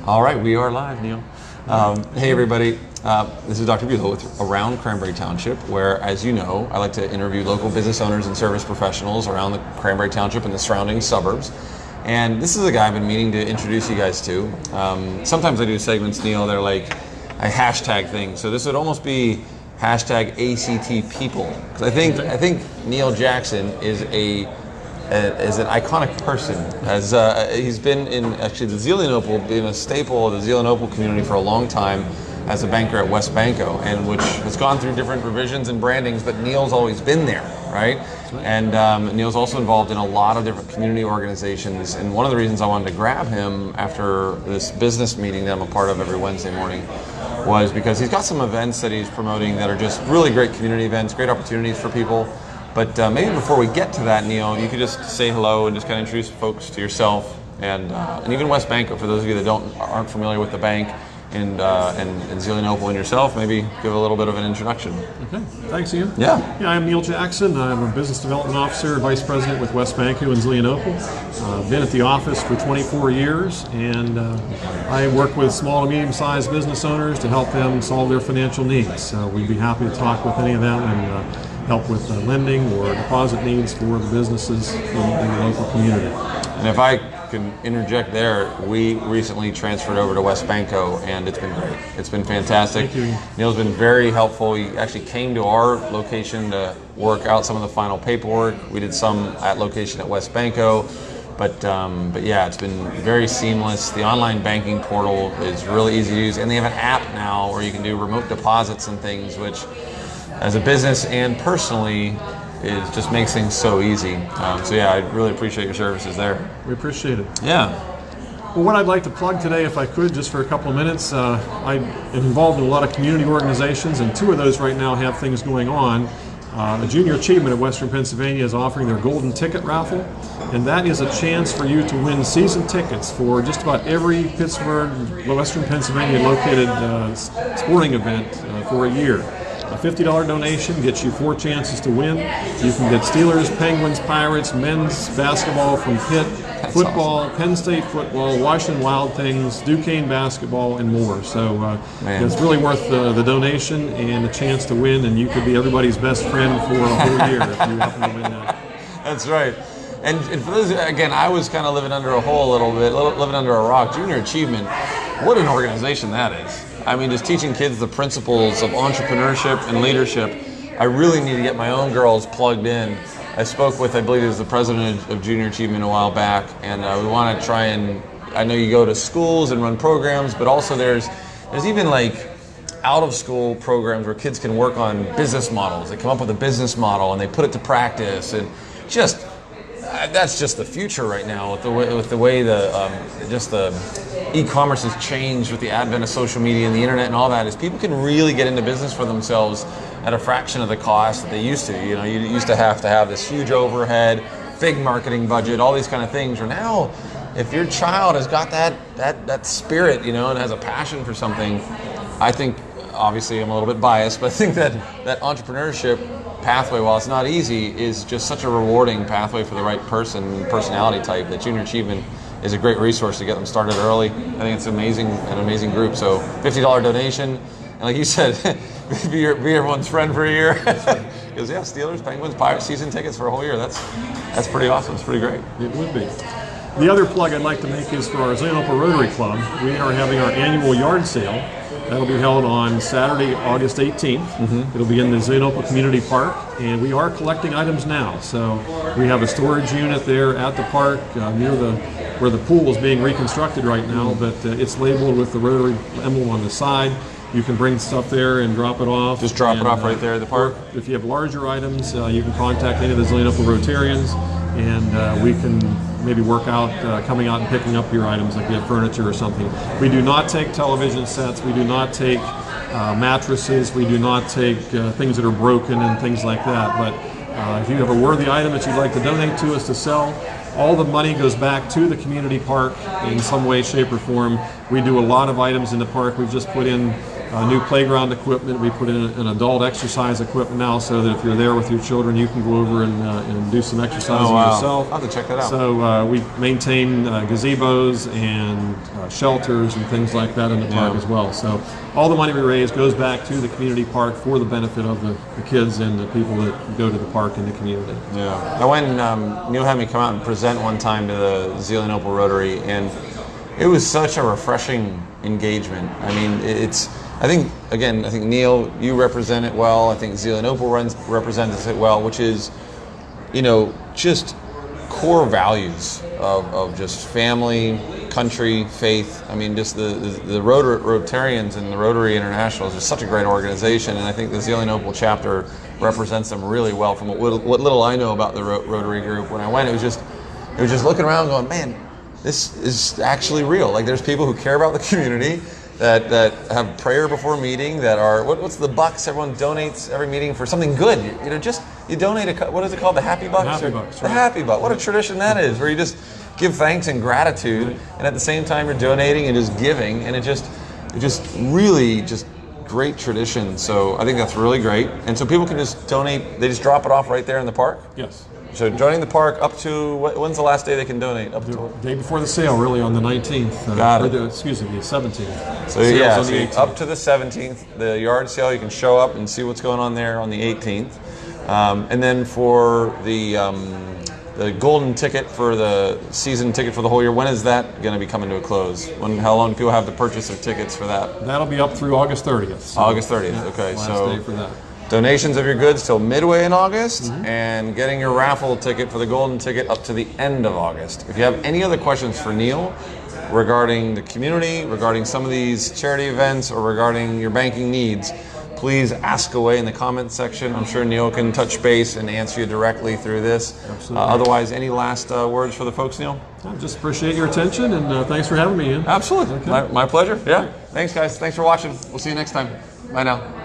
All right, we are live, Neal. Hey, everybody. This is Dr. Bulow with Around Cranberry Township, where, as you know, I like to interview local business owners and service professionals around the Cranberry Township and the surrounding suburbs. And this is a guy I've been meaning to introduce you guys to. Sometimes I do segments, Neal, that are like a hashtag thing. So this would almost be hashtag ACT people. Because I think Neal Jackson is an iconic person. As he's been in actually the Zelienople, been a staple of the Zelienople community for a long time as a banker at Wes Banco, and which has gone through different revisions and brandings, but Neal's always been there, right? And Neal's also involved in a lot of different community organizations, and one of the reasons I wanted to grab him after this business meeting that I'm a part of every Wednesday morning was because he's got some events that he's promoting that are just really great community events, great opportunities for people. But maybe before we get to that, Neal, you could just say hello and just kind of introduce folks to yourself and even Wes Banco, for those of you that aren't familiar with the bank, and Zelienople and yourself, maybe give a little bit of an introduction. Okay, thanks, Ian. Yeah, I'm Neal Jackson. I'm a business development officer, vice president with Wes Banco in Zelienople. Been at the office for 24 years, and I work with small to medium-sized business owners to help them solve their financial needs. So we'd be happy to talk with any of them and help with lending or deposit needs for the businesses in the local community. And if I can interject there, we recently transferred over to Wes Banco, and it's been great. It's been fantastic. Thank you. Neal's been very helpful. He actually came to our location to work out some of the final paperwork. We did some at location at Wes Banco, but yeah, it's been very seamless. The online banking portal is really easy to use, and they have an app now where you can do remote deposits and things, which, as a business and personally, it just makes things so easy. So yeah, I really appreciate your services there. We appreciate it. Yeah. Well, what I'd like to plug today, if I could, just for a couple of minutes, I am involved in a lot of community organizations, and two of those right now have things going on. A Junior Achievement of Western Pennsylvania is offering their Golden Ticket Raffle, and that is a chance for you to win season tickets for just about every Pittsburgh, Western Pennsylvania located sporting event for a year. A $50 donation gets you 4 chances to win. You can get Steelers, Penguins, Pirates, men's basketball from Pitt, football, awesome. Penn State football, Washington Wild Things, Duquesne basketball, and more. So it's really worth the donation and a chance to win, and you could be everybody's best friend for a whole year if you happen to win that. That's right. And for those, again, I was kind of living under a hole a little bit, living under a rock. Junior Achievement, what an organization that is. I mean, just teaching kids the principles of entrepreneurship and leadership. I really need to get my own girls plugged in. I spoke with, I believe it was the president of Junior Achievement a while back, and we want to try and, I know you go to schools and run programs, but also there's even like out of school programs where kids can work on business models. They come up with a business model and they put it to practice, and just, that's just the future right now with the way the e-commerce has changed with the advent of social media and the internet and all that. Is people can really get into business for themselves at a fraction of the cost that they used to. You know, you used to have this huge overhead, big marketing budget, all these kind of things. Or now, if your child has got that spirit, you know, and has a passion for something, I think, obviously I'm a little bit biased, but I think that entrepreneurship pathway, while it's not easy, is just such a rewarding pathway for the right personality type, that Junior Achievement is a great resource to get them started early. I think it's an amazing group. So $50 donation, and like you said, be everyone's friend for a year. Because yeah, Steelers, Penguins, Pirates season tickets for a whole year. That's pretty awesome. It's pretty great. It would be. The other plug I'd like to make is for our Zelienople Rotary Club. We are having our annual yard sale. That'll be held on Saturday, August 18th. Mm-hmm. It'll be in the Zelienople Community Park, and we are collecting items now. So we have a storage unit there at the park near where the pool is being reconstructed right now, but it's labeled with the Rotary emblem on the side. You can bring stuff there and drop it off. Just drop it off right there at the park? If you have larger items, you can contact any of the Zelienople Rotarians, and we can maybe work out coming out and picking up your items, like you have furniture or something. We do not take television sets, we do not take mattresses, we do not take things that are broken and things like that. But if you have a worthy item that you'd like to donate to us to sell, all the money goes back to the community park in some way, shape, or form. We do a lot of items in the park. We've just put in new playground equipment. We put in an adult exercise equipment now, so that if you're there with your children, you can go over and do some exercising yourself. I'll have to check that out. So we maintain gazebos and shelters and things like that in the park as well. So all the money we raise goes back to the community park for the benefit of the kids and the people that go to the park in the community. Yeah. Now, when Neal had me come out and present one time to the Zelienople Rotary, and it was such a refreshing engagement. I mean, I think Neal, you represent it well. I think Zelienople represents it well, which is, just core values of just family, country, faith. I mean, just the Rotarians and the Rotary International is just such a great organization, and I think the Zelienople chapter represents them really well. From what little I know about the Rotary group, when I went, it was just looking around, going, man, this is actually real. Like, there's people who care about the community, that have prayer before meeting, that are what's the bucks? Everyone donates every meeting for something good. You donate what is it called? The Happy Bucks? The Happy Bucks. The Happy Buck. What a tradition that is, where you just give thanks and gratitude, and at the same time you're donating and just giving, and it just really just great tradition. So I think that's really great. And so people can just donate. They just drop it off right there in the park. Yes. So joining the park up to, when's the last day they can donate? Up to The day before the sale, really, on the 19th. Got it. Excuse me, the 17th. So Sale's on the 18th. up to the 17th, the yard sale, you can show up and see what's going on there on the 18th. And then for the golden ticket, for the season ticket for the whole year, when is that going to be coming to a close? How long do people have to purchase of tickets for that? That'll be up through August 30th. So, August 30th, okay. Last So day for that. donations of your goods till midway in August, and getting your raffle ticket for the golden ticket up to the end of August. If you have any other questions for Neal regarding the community, regarding some of these charity events, or regarding your banking needs, please ask away in the comments section. I'm sure Neal can touch base and answer you directly through this. Absolutely. Otherwise, any last words for the folks, Neal? I just appreciate your attention, and thanks for having me, Ian. Absolutely. Okay. My pleasure. Yeah. Thanks, guys. Thanks for watching. We'll see you next time. Bye now.